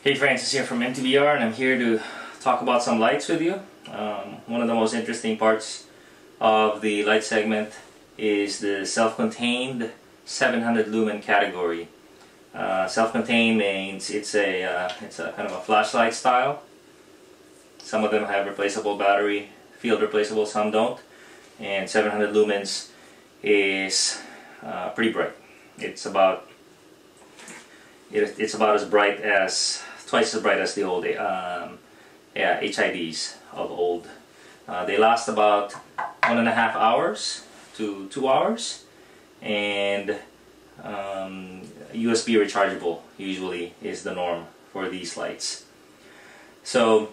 Hey, Francis here from Mtbr, and I'm here to talk about some lights with you. One of the most interesting parts of the light segment is the self-contained 700 lumen category. Self-contained means it's a kind of a flashlight style. Some of them have replaceable battery, field replaceable, some don't. And 700 lumens is pretty bright. It's about as bright as, twice as bright as the old HIDs of old. They last about 1.5 hours to 2 hours, and USB rechargeable usually is the norm for these lights. So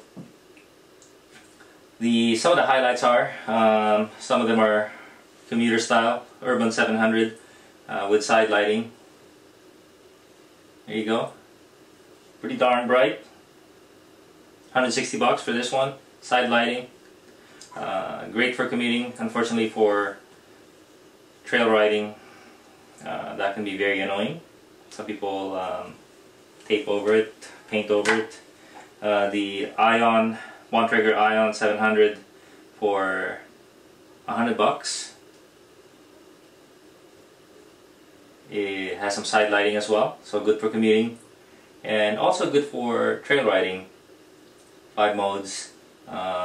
some of the highlights are, some of them are commuter style, urban 700 with side lighting. There you go. Pretty darn bright. 160 bucks for this one. Side lighting. Great for commuting. Unfortunately for trail riding, that can be very annoying. Some people tape over it, paint over it. The Eyeon, one trigger Eyeon 700 for 100 bucks. It has some side lighting as well, so good for commuting, and also good for trail riding. 5 modes,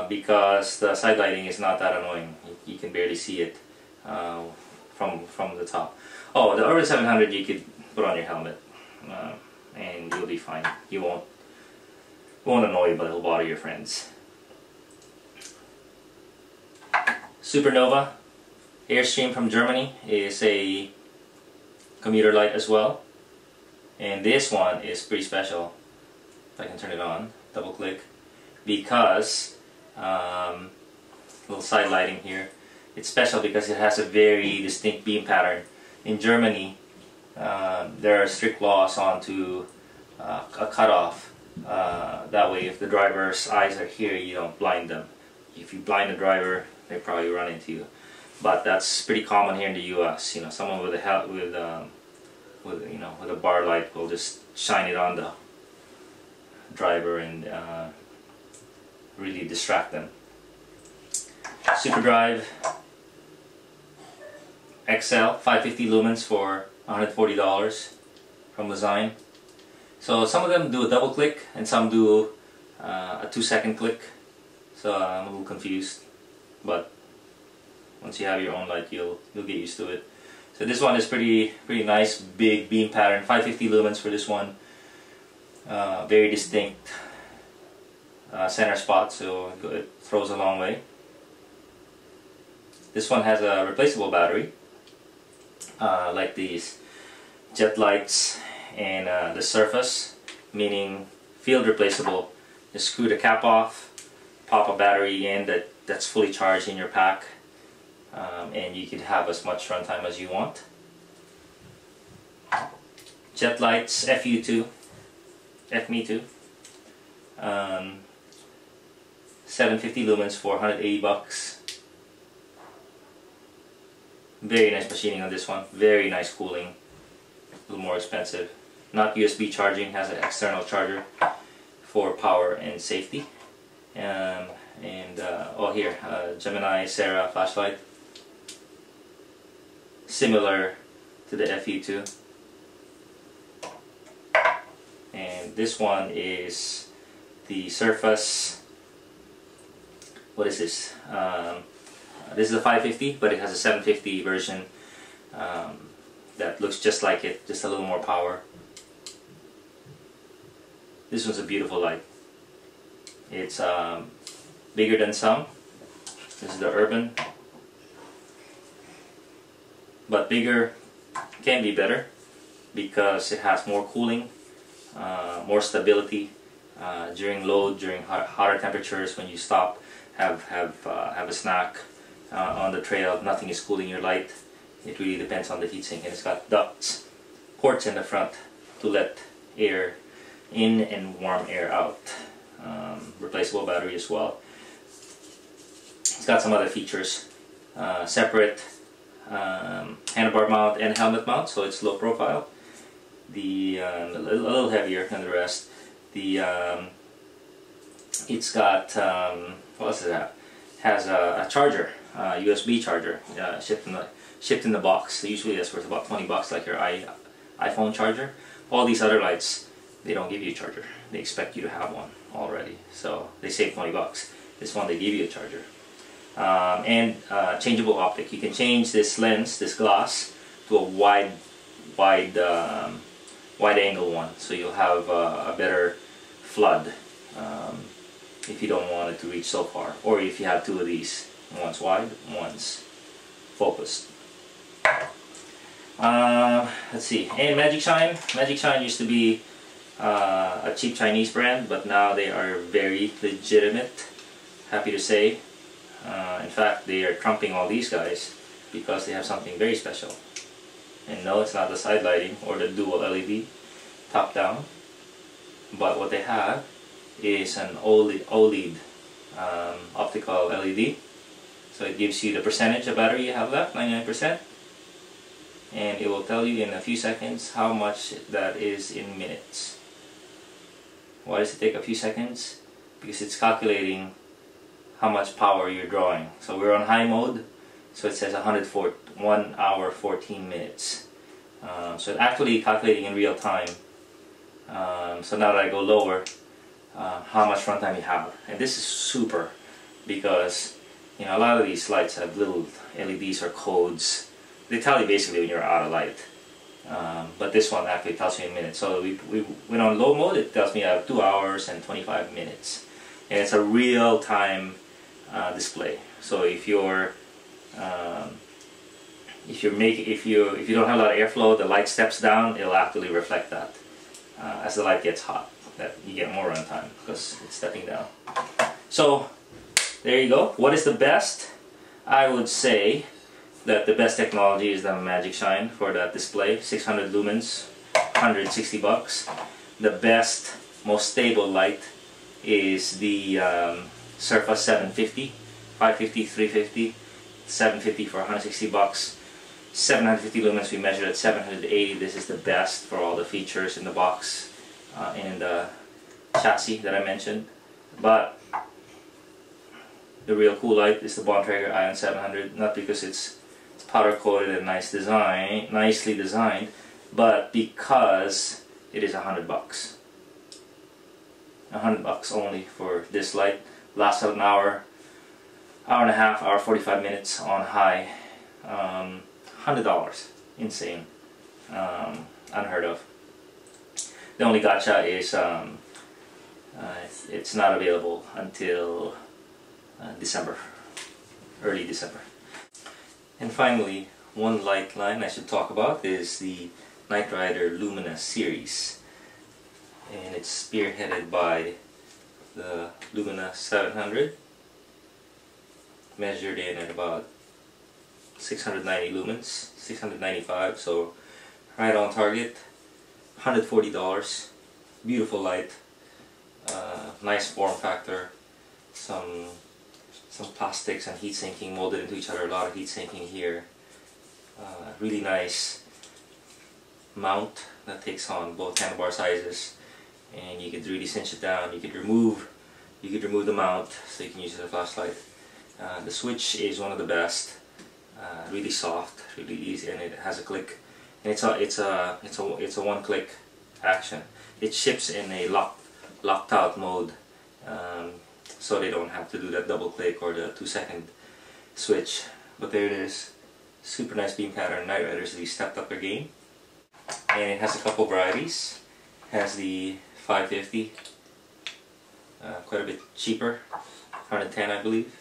because the side lighting is not that annoying. You can barely see it from the top. Oh, the Urban 700 you could put on your helmet, and you'll be fine. You won't annoy, but it'll bother your friends. Supernova Airstream from Germany is a commuter light as well, and this one is pretty special. If I can turn it on, double click, because little side lighting here. It's special because it has a very distinct beam pattern. In Germany, there are strict laws onto a cutoff. That way, if the driver's eyes are here, you don't blind them. If you blind the driver, they probably run into you. But that's pretty common here in the U.S. You know, someone with a bar light will just shine it on the driver and really distract them. Superdrive XL 550 lumens for $140 from Design. So some of them do a double click and some do a 2-second click. So I'm a little confused, but once you have your own light, you'll get used to it. So this one is pretty nice, big beam pattern. 550 lumens for this one. Very distinct center spot, so it throws a long way. This one has a replaceable battery, like these jet lights and the Surface, meaning field replaceable. Just screw the cap off, pop a battery in that's fully charged in your pack, and you could have as much runtime as you want. Jet lights FME2, 750 lumens for 180 bucks. Very nice machining on this one. Very nice cooling. A little more expensive. Not USB charging. Has an external charger for power and safety. Oh, here, Gemini flashlight. Similar to the FE2. And this one is the Surface. What is this? This is a 550, but it has a 750 version that looks just like it, just a little more power. This one's a beautiful light. It's bigger than some. This is the Urban, but bigger can be better because it has more cooling, more stability during load, during hotter temperatures. When you stop, have a snack on the trail, nothing is cooling your light. It really depends on the heatsink, and it's got ducts, ports in the front to let air in and warm air out. Replaceable battery as well. It's got some other features, separate handlebar mount and helmet mount, so it's low profile. A little heavier than the rest. It's got what else is that? Has a charger, USB charger, shipped in the box. Usually that's worth about 20 bucks, like your iPhone charger. All these other lights, they don't give you a charger. They expect you to have one already, so they save 20 bucks. This one, they give you a charger. And changeable optic. You can change this lens, this glass, to a wide angle one, so you'll have a better flood if you don't want it to reach so far, or if you have two of these, one's wide, one's focused. Let's see, and Magic Shine used to be a cheap Chinese brand, but now they are very legitimate, happy to say. In fact, they are trumping all these guys because they have something very special. And no, it's not the side lighting or the dual LED top down, but what they have is an OLED optical LED. So it gives you the percentage of battery you have left, 99%, and it will tell you in a few seconds how much that is in minutes. Why does it take a few seconds? Because it's calculating how much power you're drawing. So we're on high mode, so it says 1 hour 14 minutes. So it's actually calculating in real time. So now that I go lower, how much runtime you have. And this is super, because you know, a lot of these lights have little LEDs or codes. They tell you basically when you're out of light. But this one actually tells you in minutes. So we went on low mode, it tells me I have 2 hours and 25 minutes. And it's a real-time display. So if you don't have a lot of airflow, the light steps down, it'll actually reflect that. As the light gets hot, that you get more runtime because it's stepping down. So there you go. What is the best? I would say that the best technology is the Magic Shine for that display. 600 lumens, 160 bucks. The best, most stable light is the Surface 750, 550, 350, 750 for 160 bucks. 750 lumens, we measured at 780. This is the best for all the features in the box and in the chassis that I mentioned. But the real cool light is the Bontrager Eyeon 700, not because it's powder coated and nicely designed, but because it is 100 bucks. 100 bucks only for this light. Lasts an hour, hour and a half, hour 45 minutes on high. $100, insane, unheard of. The only gotcha is it's not available until December, early December. And finally, one light line I should talk about is the Nightrider Lumina series, and it's spearheaded by the Lumina 700, measured in at about 690 lumens, 695, so right on target. $140, beautiful light, nice form factor, some plastics and heat sinking molded into each other, a lot of heat sinking here. Really nice mount that takes on both handlebar sizes, and you could really cinch it down. You could remove the mount so you can use it as a flashlight. The switch is one of the best. Really soft, really easy, and it has a click. And it's a one-click action. It ships in a locked out mode, so they don't have to do that double click or the 2-second switch. But there it is, super nice beam pattern. Nightriders really stepped up their game, and it has a couple varieties. It has the 550, quite a bit cheaper, 110 I believe,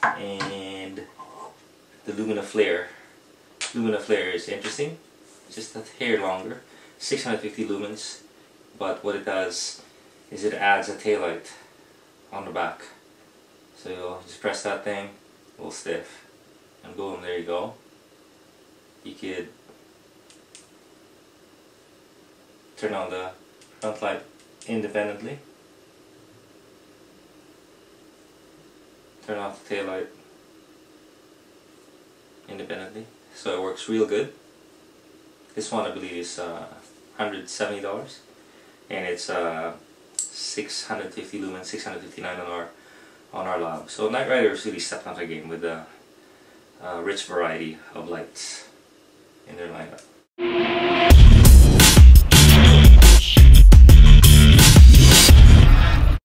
and the Lumina Flare. Lumina Flare is interesting, just a hair longer, 650 lumens, but what it does is it adds a taillight on the back. So you'll just press that thing, a little stiff, and boom, there you go. You could turn on the front light independently, turn off the tail light independently, so it works real good. This one I believe is $170, and it's 650 lumen, 659 on our lab. So Nightrider has really stepped up the game with a rich variety of lights in their lineup.